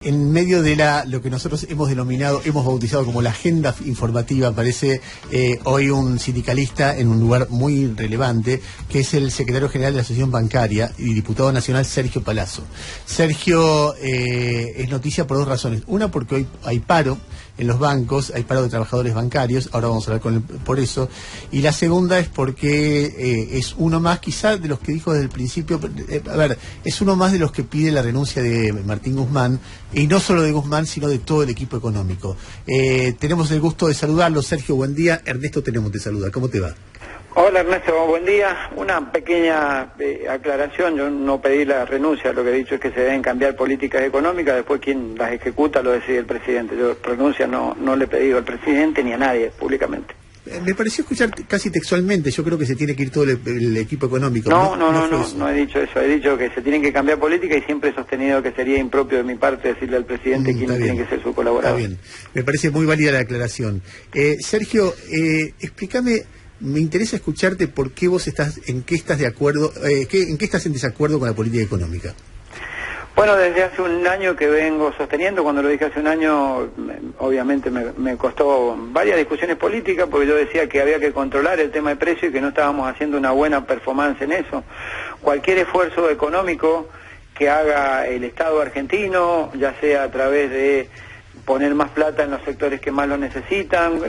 En medio de lo que nosotros hemos bautizado como la agenda informativa, aparece hoy un sindicalista en un lugar muy relevante, que es el secretario general de la Asociación Bancaria y diputado nacional Sergio Palazzo. Sergio es noticia por dos razones. Una, porque hoy hay paro en los bancos, hay paro de trabajadores bancarios, ahora vamos a hablar por eso. Y la segunda es porque es uno más, quizá de los que dijo desde el principio, es uno más de los que pide la renuncia de Martín Guzmán, y no solo de Guzmán, sino de todo el equipo económico. Tenemos el gusto de saludarlo. Sergio, buen día. Ernesto Tenemos te saluda. ¿Cómo te va? Hola Ernesto, buen día. Una pequeña aclaración, yo no pedí la renuncia, lo que he dicho es que se deben cambiar políticas económicas, después quien las ejecuta lo decide el presidente. Yo renuncia no le he pedido al presidente ni a nadie públicamente. Me pareció escuchar casi textualmente, yo creo que se tiene que ir todo el equipo económico. No he dicho eso, he dicho que se tienen que cambiar políticas y siempre he sostenido que sería impropio de mi parte decirle al presidente quiénes tienen que ser su colaborador. Está bien, me parece muy válida la aclaración. Sergio, explícame, me interesa escucharte por qué vos en qué estás de acuerdo, en qué estás en desacuerdo con la política económica. Bueno, desde hace un año que vengo sosteniendo, cuando lo dije hace un año, obviamente me costó varias discusiones políticas, porque yo decía que había que controlar el tema de precio y que no estábamos haciendo una buena performance en eso. Cualquier esfuerzo económico que haga el Estado argentino, ya sea a través de poner más plata en los sectores que más lo necesitan,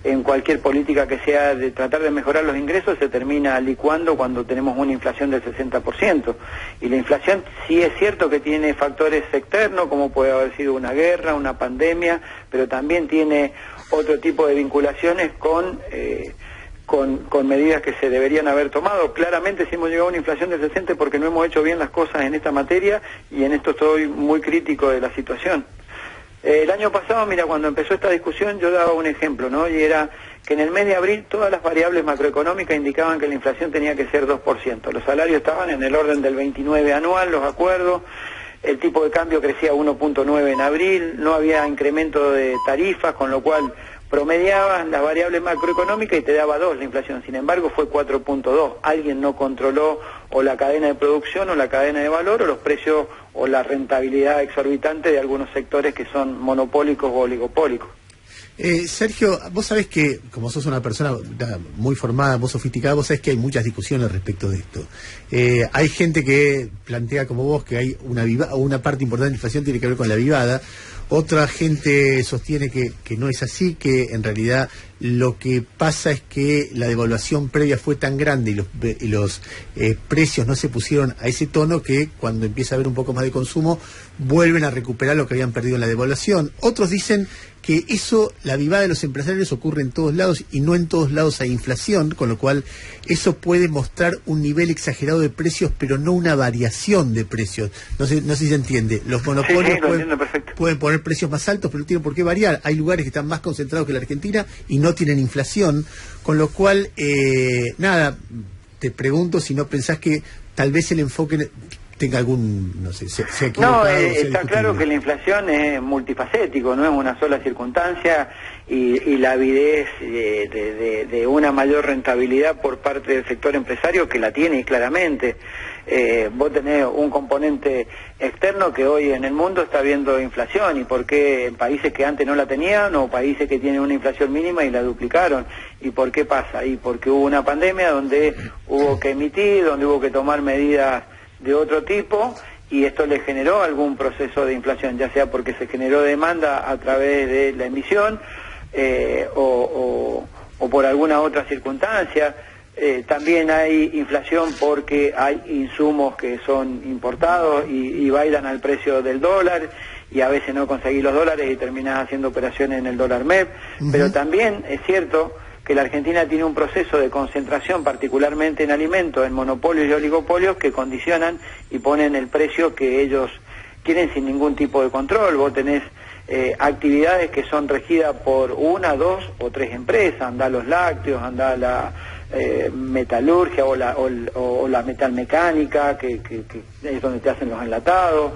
en cualquier política que sea de tratar de mejorar los ingresos, se termina licuando cuando tenemos una inflación del 60%. Y la inflación sí es cierto que tiene factores externos, como puede haber sido una guerra, una pandemia, pero también tiene otro tipo de vinculaciones con medidas que se deberían haber tomado. Claramente si hemos llegado a una inflación del 60% porque no hemos hecho bien las cosas en esta materia, y en esto estoy muy crítico de la situación. El año pasado, mira, cuando empezó esta discusión yo daba un ejemplo, ¿no? Y era que en el mes de abril todas las variables macroeconómicas indicaban que la inflación tenía que ser 2%. Los salarios estaban en el orden del 29 anual, los acuerdos, el tipo de cambio crecía 1.9 en abril, no había incremento de tarifas, con lo cual promediabas las variables macroeconómicas y te daba 2 la inflación. Sin embargo fue 4.2. Alguien no controló o la cadena de producción o la cadena de valor o los precios o la rentabilidad exorbitante de algunos sectores que son monopólicos o oligopólicos. Sergio, vos sabés que, como sos una persona muy formada, muy sofisticada, vos sabés que hay muchas discusiones respecto de esto. Hay gente que plantea como vos que hay una parte importante de la inflación tiene que ver con la avivada. Otra gente sostiene que no es así, que en realidad lo que pasa es que la devaluación previa fue tan grande y los precios no se pusieron a ese tono que cuando empieza a haber un poco más de consumo vuelven a recuperar lo que habían perdido en la devaluación. Otros dicen que la avivada de los empresarios ocurre en todos lados y no en todos lados hay inflación, con lo cual eso puede mostrar un nivel exagerado de precios, pero no una variación de precios. No sé si se entiende. Los monopolios pueden poner precios más altos, pero no tienen por qué variar. Hay lugares que están más concentrados que la Argentina y no tienen inflación, con lo cual, te pregunto si no pensás que tal vez el enfoque tenga algún, no sé, se ha equivocado. No, está claro que la inflación es multifacético, no es una sola circunstancia, y la avidez de una mayor rentabilidad por parte del sector empresario, que la tiene claramente. Vos tenés un componente externo que hoy en el mundo está viendo inflación, y por qué en países que antes no la tenían o países que tienen una inflación mínima y la duplicaron. ¿Y por qué pasa? Y porque hubo una pandemia donde hubo que emitir, donde hubo que tomar medidas de otro tipo, y esto le generó algún proceso de inflación, ya sea porque se generó demanda a través de la emisión o por alguna otra circunstancia. También hay inflación porque hay insumos que son importados y bailan al precio del dólar, y a veces no conseguís los dólares y terminás haciendo operaciones en el dólar MEP. Pero también es cierto que la Argentina tiene un proceso de concentración, particularmente en alimentos, en monopolios y oligopolios, que condicionan y ponen el precio que ellos quieren sin ningún tipo de control. Vos tenés actividades que son regidas por 1, 2 o 3 empresas, andá los lácteos, andá la metalurgia o la metalmecánica, que es donde te hacen los enlatados,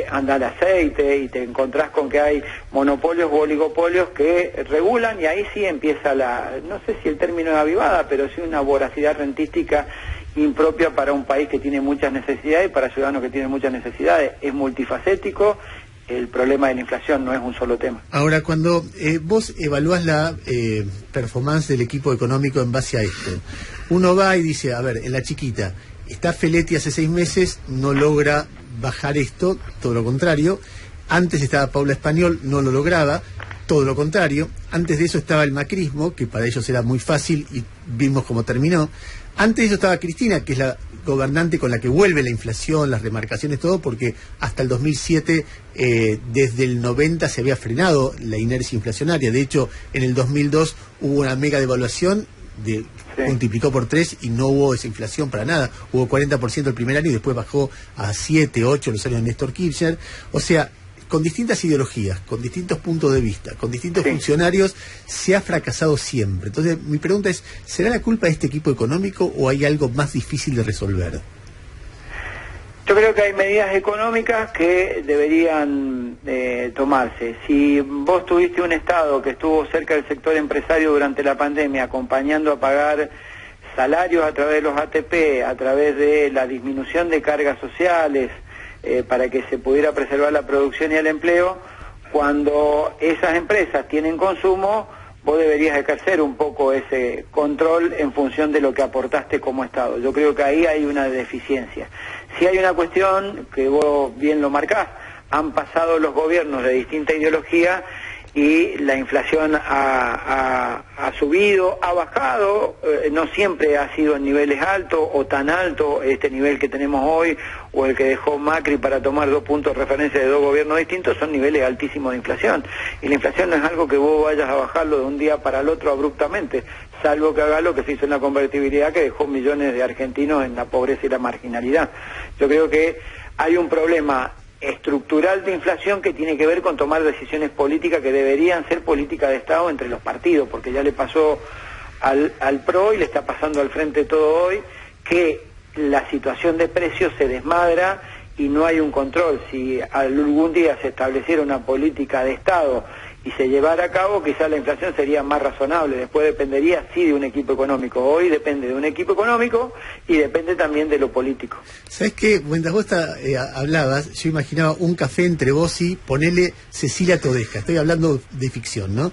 anda el aceite, y te encontrás con que hay monopolios u oligopolios que regulan, y ahí sí empieza no sé si el término es avivada, pero sí una voracidad rentística impropia para un país que tiene muchas necesidades y para ciudadanos que tienen muchas necesidades. Es multifacético, el problema de la inflación no es un solo tema. Ahora, cuando vos evaluás la performance del equipo económico en base a esto, uno va y dice, a ver, en la chiquita, está Feletti hace 6 meses, no logra bajar esto, todo lo contrario. Antes estaba Paula Español, no lo lograba, todo lo contrario. Antes de eso estaba el macrismo, que para ellos era muy fácil y vimos cómo terminó. Antes de eso estaba Cristina, que es la gobernante con la que vuelve la inflación, las remarcaciones, todo, porque hasta el 2007, desde el 90 se había frenado la inercia inflacionaria. De hecho, en el 2002 hubo una mega devaluación, multiplicó por 3 y no hubo esa inflación para nada. Hubo 40% el primer año y después bajó a 7, 8 los años de Néstor Kirchner. O sea, con distintas ideologías, con distintos puntos de vista, con distintos funcionarios, se ha fracasado siempre. Entonces, mi pregunta es, ¿será la culpa de este equipo económico o hay algo más difícil de resolver? Yo creo que hay medidas económicas que deberían tomarse. Si vos tuviste un Estado que estuvo cerca del sector empresario durante la pandemia, acompañando a pagar salarios a través de los ATP, a través de la disminución de cargas sociales, para que se pudiera preservar la producción y el empleo, cuando esas empresas tienen consumo, vos deberías ejercer un poco ese control en función de lo que aportaste como Estado. Yo creo que ahí hay una deficiencia. Si hay una cuestión que vos bien lo marcás, han pasado los gobiernos de distinta ideología y la inflación ha subido, ha bajado, no siempre ha sido en niveles altos o tan alto este nivel que tenemos hoy o el que dejó Macri para tomar 2 puntos de referencia de 2 gobiernos distintos, son niveles altísimos de inflación. Y la inflación no es algo que vos vayas a bajarlo de un día para el otro abruptamente, salvo que haga lo que se hizo en la convertibilidad, que dejó millones de argentinos en la pobreza y la marginalidad. Yo creo que hay un problema estructural de inflación que tiene que ver con tomar decisiones políticas que deberían ser políticas de Estado entre los partidos, porque ya le pasó al PRO y le está pasando al Frente Todo Hoy, que la situación de precios se desmadra y no hay un control. Si algún día se estableciera una política de Estado y se llevara a cabo, quizás la inflación sería más razonable. Después dependería, sí, de un equipo económico. Hoy depende de un equipo económico y depende también de lo político. ¿Sabes qué? Mientras vos hablabas, yo imaginaba un café entre vos y ponele Cecilia Todesca. Estoy hablando de ficción, ¿no?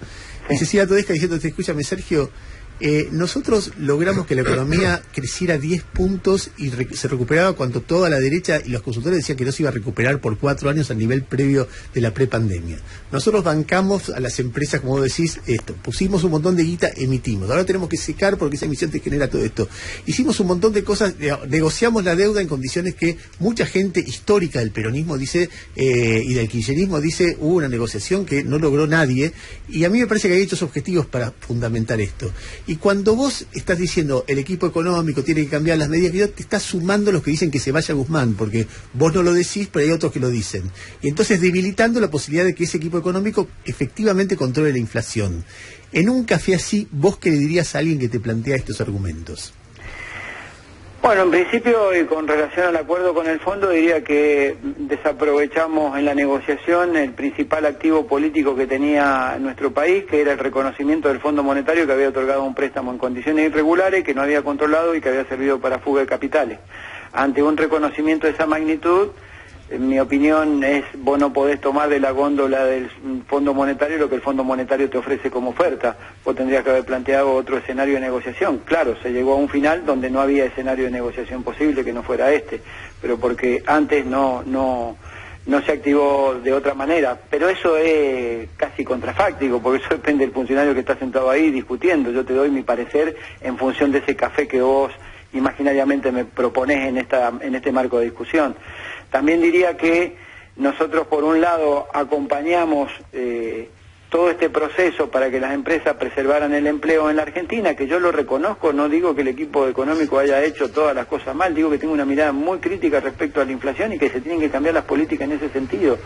Sí. Y Cecilia Todesca diciendo, escúchame, Sergio, nosotros logramos que la economía creciera 10 puntos y se recuperaba cuando toda la derecha y los consultores decían que no se iba a recuperar por 4 años al nivel previo de la prepandemia. Nosotros bancamos a las empresas, como vos decís, pusimos un montón de guita, emitimos. Ahora tenemos que secar porque esa emisión te genera todo esto. Hicimos un montón de cosas, negociamos la deuda en condiciones que mucha gente histórica del peronismo dice, y del kirchnerismo dice, hubo una negociación que no logró nadie, y a mí me parece que hay hechos objetivos para fundamentar esto. Y cuando vos estás diciendo el equipo económico tiene que cambiar las medidas, te estás sumando los que dicen que se vaya Guzmán, porque vos no lo decís, pero hay otros que lo dicen. Y entonces debilitando la posibilidad de que ese equipo económico efectivamente controle la inflación. En un café así, ¿vos qué le dirías a alguien que te plantea estos argumentos? Bueno, en principio, y con relación al acuerdo con el fondo, diría que desaprovechamos en la negociación el principal activo político que tenía nuestro país, que era el reconocimiento del Fondo Monetario, que había otorgado un préstamo en condiciones irregulares, que no había controlado y que había servido para fuga de capitales. Ante un reconocimiento de esa magnitud, en mi opinión es, vos no podés tomar de la góndola del Fondo Monetario lo que el Fondo Monetario te ofrece como oferta. Vos tendrías que haber planteado otro escenario de negociación. Claro, se llegó a un final donde no había escenario de negociación posible que no fuera este, pero porque antes no se activó de otra manera. Pero eso es casi contrafáctico, porque eso depende del funcionario que está sentado ahí discutiendo. Yo te doy mi parecer en función de ese café que vos imaginariamente me proponés en este marco de discusión. También diría que nosotros, por un lado, acompañamos todo este proceso para que las empresas preservaran el empleo en la Argentina, que yo lo reconozco, no digo que el equipo económico haya hecho todas las cosas mal, digo que tengo una mirada muy crítica respecto a la inflación y que se tienen que cambiar las políticas en ese sentido.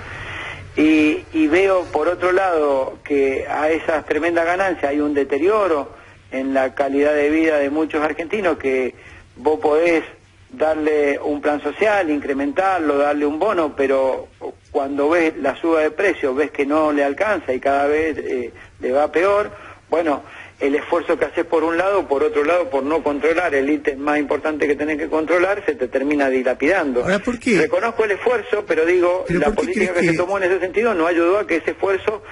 Y veo, por otro lado, que a esas tremendas ganancias hay un deterioro en la calidad de vida de muchos argentinos, que vos podés darle un plan social, incrementarlo, darle un bono, pero cuando ves la suba de precios, ves que no le alcanza y cada vez le va peor. Bueno, el esfuerzo que haces por un lado, por otro lado, por no controlar el ítem más importante que tenés que controlar, se te termina dilapidando. Ahora, ¿por qué? Reconozco el esfuerzo, pero digo, la política que se tomó en ese sentido no ayudó a que ese esfuerzo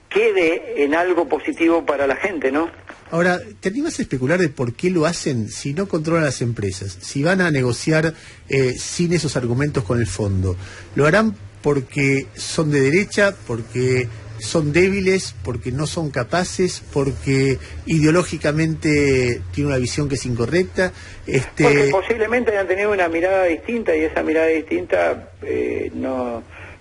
quede en algo positivo para la gente, ¿no? Ahora, ¿te animas a especular de por qué lo hacen si no controlan las empresas? Si van a negociar sin esos argumentos con el fondo, ¿lo harán porque son de derecha, porque son débiles, porque no son capaces, porque ideológicamente tienen una visión que es incorrecta? Porque posiblemente hayan tenido una mirada distinta y esa mirada distinta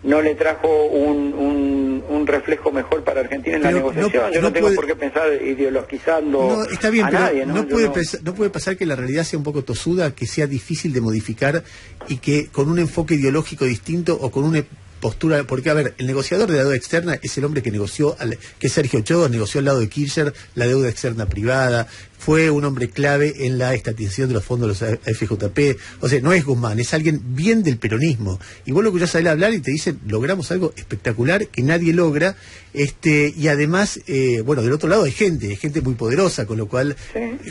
no le trajo un reflejo mejor para Argentina en la negociación. Yo no tengo por qué pensar ideologizando está bien, a nadie. No puede pasar que la realidad sea un poco tosuda, que sea difícil de modificar y que con un enfoque ideológico distinto o con una postura, porque a ver, el negociador de la deuda externa es el hombre que negoció, que Sergio Ochoa negoció al lado de Kirchner la deuda externa privada, fue un hombre clave en la estatización de los fondos de los FJP, o sea, no es Guzmán, es alguien bien del peronismo, y vos lo escuchás a él hablar y te dicen, logramos algo espectacular que nadie logra, y además, bueno, del otro lado hay gente muy poderosa, con lo cual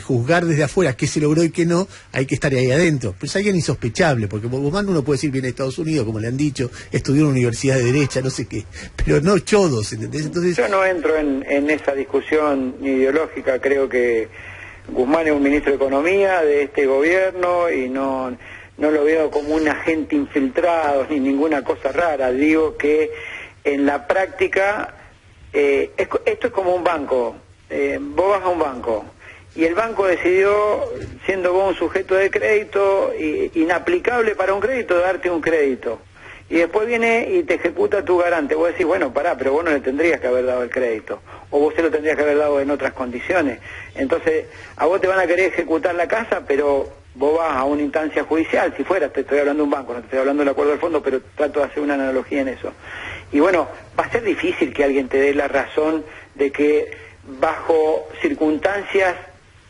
juzgar desde afuera qué se logró y qué no, hay que estar ahí adentro, pero es alguien insospechable, porque Guzmán uno puede decir viene de Estados Unidos, como le han dicho, estudió en una universidad de derecha, no sé qué, pero no Chodos, ¿entendés? Entonces, yo no entro en esa discusión ideológica, creo que Guzmán es un ministro de Economía de este gobierno y no lo veo como un agente infiltrado ni ninguna cosa rara. Digo que en la práctica esto es como un banco. Vos vas a un banco y el banco decidió, siendo vos un sujeto de crédito inaplicable para un crédito, darte un crédito. Y después viene y te ejecuta tu garante. Vos decís, bueno, pará, pero vos no le tendrías que haber dado el crédito. O vos se lo tendrías que haber dado en otras condiciones. Entonces, a vos te van a querer ejecutar la casa, pero vos vas a una instancia judicial. Si fuera, te estoy hablando de un banco, no te estoy hablando del acuerdo del fondo, pero trato de hacer una analogía en eso. Y bueno, va a ser difícil que alguien te dé la razón de que bajo circunstancias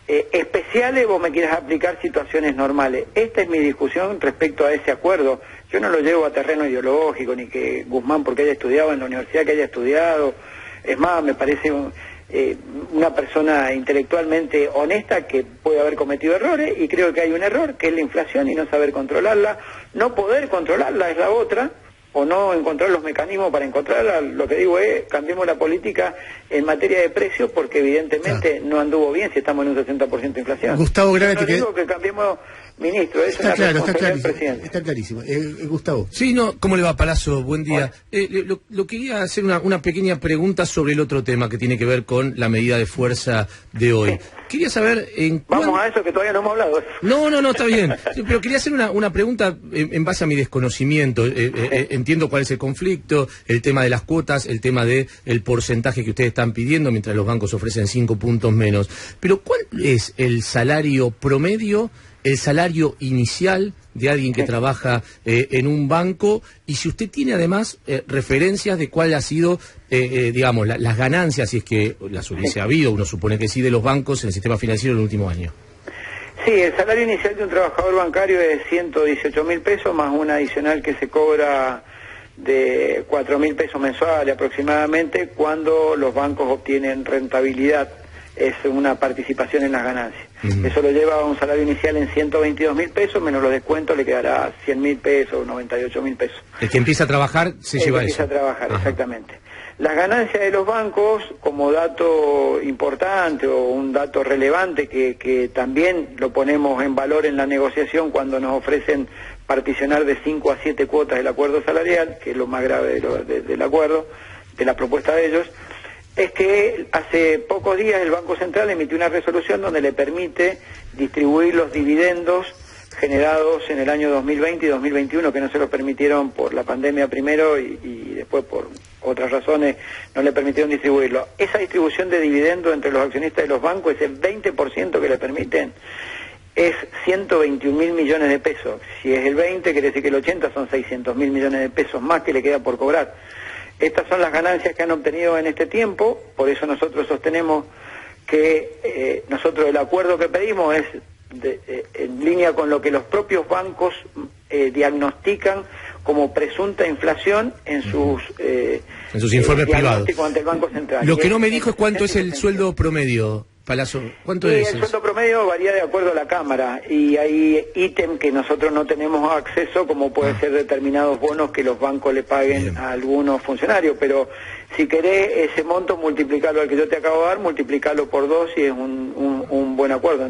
especiales vos me quieras aplicar situaciones normales. Esta es mi discusión respecto a ese acuerdo. Yo no lo llevo a terreno ideológico, ni que Guzmán porque haya estudiado en la universidad que haya estudiado. Es más, me parece una persona intelectualmente honesta que puede haber cometido errores, y creo que hay un error, que es la inflación y no saber controlarla. No poder controlarla es la otra, o no encontrar los mecanismos para encontrarla. Lo que digo es, cambiemos la política en materia de precios, porque evidentemente no anduvo bien si estamos en un 60% de inflación. Gustavo Grave, no digo que cambiemos ministro, eso es una responsabilidad del presidente. Está clarísimo. Gustavo. Sí, no, ¿cómo le va, Palazzo? Buen día. Lo quería hacer una pequeña pregunta sobre el otro tema que tiene que ver con la medida de fuerza de hoy. Quería saber Vamos a eso, que todavía no hemos hablado. No, está bien. Pero quería hacer una pregunta en base a mi desconocimiento. Entiendo cuál es el conflicto, el tema de las cuotas, el tema de el porcentaje que ustedes están pidiendo, mientras los bancos ofrecen 5 puntos menos. Pero ¿cuál es el salario promedio, el salario inicial de alguien que trabaja en un banco, y si usted tiene además referencias de cuál ha sido, digamos, las ganancias, si es que las hubiese habido, uno supone que sí, de los bancos en el sistema financiero en el último año? Sí, el salario inicial de un trabajador bancario es 118.000 pesos, más una adicional que se cobra de 4.000 pesos mensuales aproximadamente, cuando los bancos obtienen rentabilidad. Es una participación en las ganancias. Eso lo lleva a un salario inicial en 122.000 pesos, menos los descuentos le quedará 100.000 pesos, 98.000 pesos. El que empieza a trabajar se lleva eso. Empieza a trabajar, exactamente. Las ganancias de los bancos, como dato importante o un dato relevante que también lo ponemos en valor en la negociación cuando nos ofrecen particionar de 5 a 7 cuotas el acuerdo salarial, que es lo más grave del acuerdo, de la propuesta de ellos, es que hace pocos días el Banco Central emitió una resolución donde le permite distribuir los dividendos generados en el año 2020 y 2021, que no se los permitieron por la pandemia primero y después por otras razones no le permitieron distribuirlo. Esa distribución de dividendos entre los accionistas de los bancos, ese 20% que le permiten, es 121.000 millones de pesos. Si es el 20, quiere decir que el 80 son 600.000 millones de pesos más que le queda por cobrar. Estas son las ganancias que han obtenido en este tiempo, por eso nosotros sostenemos que nosotros el acuerdo que pedimos es en línea con lo que los propios bancos diagnostican como presunta inflación en sus informes privados ante el Banco Central. Lo que no me dijo es cuánto es el sueldo promedio, Palazzo. ¿Cuánto es? El sueldo promedio varía de acuerdo a la Cámara y hay ítem que nosotros no tenemos acceso, como puede ser determinados bonos que los bancos le paguen a algunos funcionarios, pero si querés ese monto, multiplicarlo al que yo te acabo de dar, multiplicarlo por 2 y es un buen acuerdo,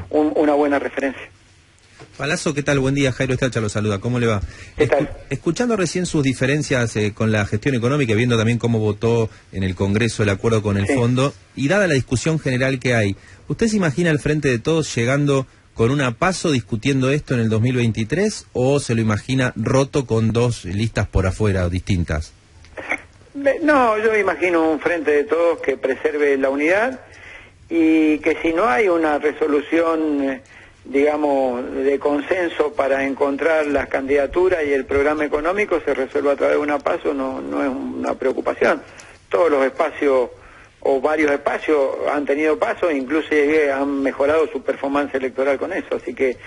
una buena referencia. Palazzo, ¿qué tal? Buen día, Jairo Estacha lo saluda, ¿cómo le va? ¿Qué tal? Escuchando recién sus diferencias con la gestión económica, viendo también cómo votó en el Congreso el acuerdo con el fondo, y dada la discusión general que hay, ¿usted se imagina al Frente de Todos llegando con una PASO discutiendo esto en el 2023 o se lo imagina roto con 2 listas por afuera distintas? No, yo me imagino un Frente de Todos que preserve la unidad y que si no hay una resolución digamos, de consenso para encontrar las candidaturas y el programa económico se resuelva a través de una PASO, no es una preocupación. Todos los espacios o varios espacios han tenido PASO, incluso han mejorado su performance electoral con eso. Así que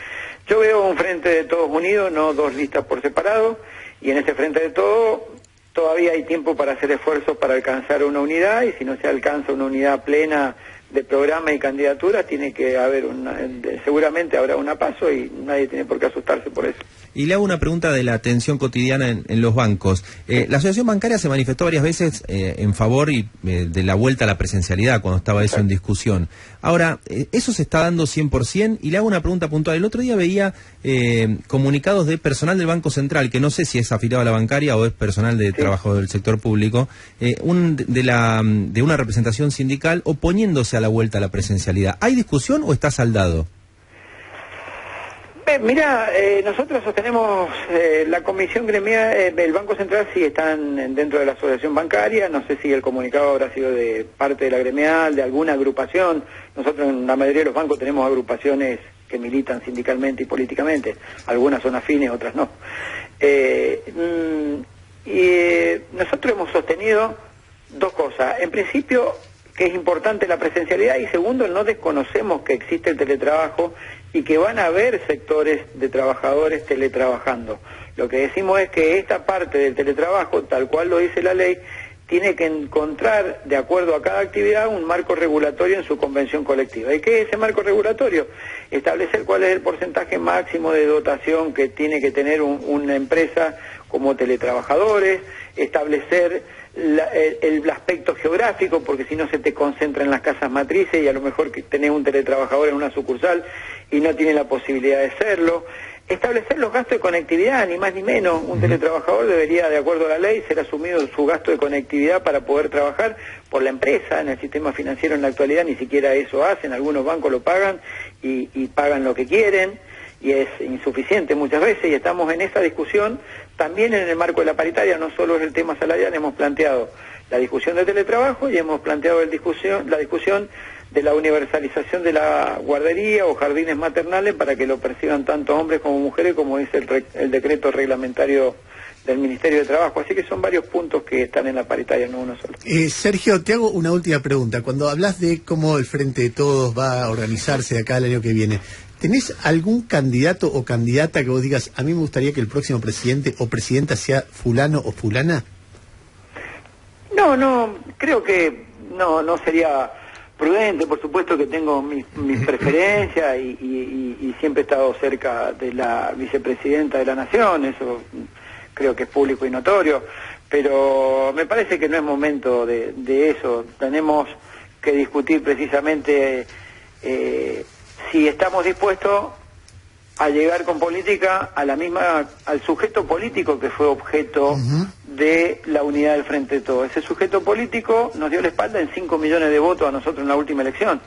yo veo un Frente de Todos unidos, no 2 listas por separado, y en ese Frente de Todos todavía hay tiempo para hacer esfuerzos para alcanzar una unidad, y si no se alcanza una unidad plena de programa y candidatura, tiene que haber seguramente habrá una PASO y nadie tiene por qué asustarse por eso. Y le hago una pregunta de la atención cotidiana en los bancos. La Asociación Bancaria se manifestó varias veces en favor de la vuelta a la presencialidad cuando estaba eso en discusión. Ahora, ¿eso se está dando 100%? Y le hago una pregunta puntual. El otro día veía comunicados de personal del Banco Central, que no sé si es afiliado a la bancaria o es personal de trabajo del sector público, de una representación sindical oponiéndose a la vuelta a la presencialidad. ¿Hay discusión o está saldado? Mira, nosotros sostenemos la comisión gremial, el Banco Central sí están dentro de la asociación bancaria, no sé si el comunicado habrá sido de parte de la gremial, de alguna agrupación. Nosotros en la mayoría de los bancos tenemos agrupaciones que militan sindicalmente y políticamente, algunas son afines, otras no. Nosotros hemos sostenido 2 cosas. En principio, que es importante la presencialidad, y segundo, no desconocemos que existe el teletrabajo y que van a haber sectores de trabajadores teletrabajando. Lo que decimos es que esta parte del teletrabajo, tal cual lo dice la ley, tiene que encontrar, de acuerdo a cada actividad, un marco regulatorio en su convención colectiva. ¿Y qué es ese marco regulatorio? Establecer cuál es el porcentaje máximo de dotación que tiene que tener una empresa como teletrabajadores, establecer el aspecto geográfico, porque si no se te concentra en las casas matrices y a lo mejor que tenés un teletrabajador en una sucursal y no tiene la posibilidad de serlo. Establecer los gastos de conectividad, ni más ni menos. Un teletrabajador debería, de acuerdo a la ley, ser asumido su gasto de conectividad para poder trabajar por la empresa. En el sistema financiero en la actualidad ni siquiera eso hacen, algunos bancos lo pagan y pagan lo que quieren, y es insuficiente muchas veces, y estamos en esa discusión también en el marco de la paritaria. No solo es el tema salarial, hemos planteado la discusión de teletrabajo y hemos planteado la discusión de la universalización de la guardería o jardines maternales para que lo perciban tanto hombres como mujeres, como dice el decreto reglamentario del Ministerio de Trabajo. Así que son varios puntos que están en la paritaria, no uno solo. Sergio, te hago una última pregunta. Cuando hablas de cómo el Frente de Todos va a organizarse de acá el año que viene, ¿tenés algún candidato o candidata que vos digas, a mí me gustaría que el próximo presidente o presidenta sea fulano o fulana? No, creo que no sería prudente. Por supuesto que tengo mis preferencias y siempre he estado cerca de la vicepresidenta de la Nación, eso creo que es público y notorio, pero me parece que no es momento de eso. Tenemos que discutir precisamente si estamos dispuestos a llegar con política al sujeto político que fue objeto de la unidad del Frente de Todos. Ese sujeto político nos dio la espalda en 5 millones de votos a nosotros en la última elección.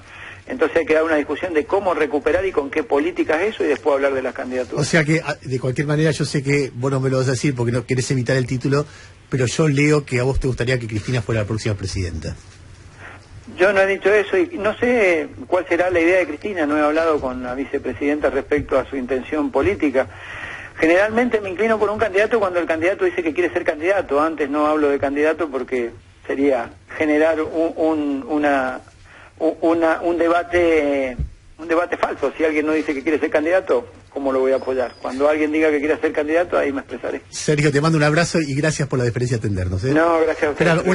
Entonces hay que dar una discusión de cómo recuperar y con qué políticas eso, y después hablar de las candidaturas. O sea que, de cualquier manera, yo sé que vos no me lo vas a decir porque no querés evitar el título, pero yo leo que a vos te gustaría que Cristina fuera la próxima presidenta. Yo no he dicho eso y no sé cuál será la idea de Cristina, no he hablado con la vicepresidenta respecto a su intención política. Generalmente me inclino por un candidato cuando el candidato dice que quiere ser candidato. Antes no hablo de candidato porque sería generar un debate falso. Si alguien no dice que quiere ser candidato, cómo lo voy a apoyar. Cuando alguien diga que quiera ser candidato, ahí me expresaré. Sergio, te mando un abrazo y gracias por la deferencia de atendernos. No, gracias a ustedes.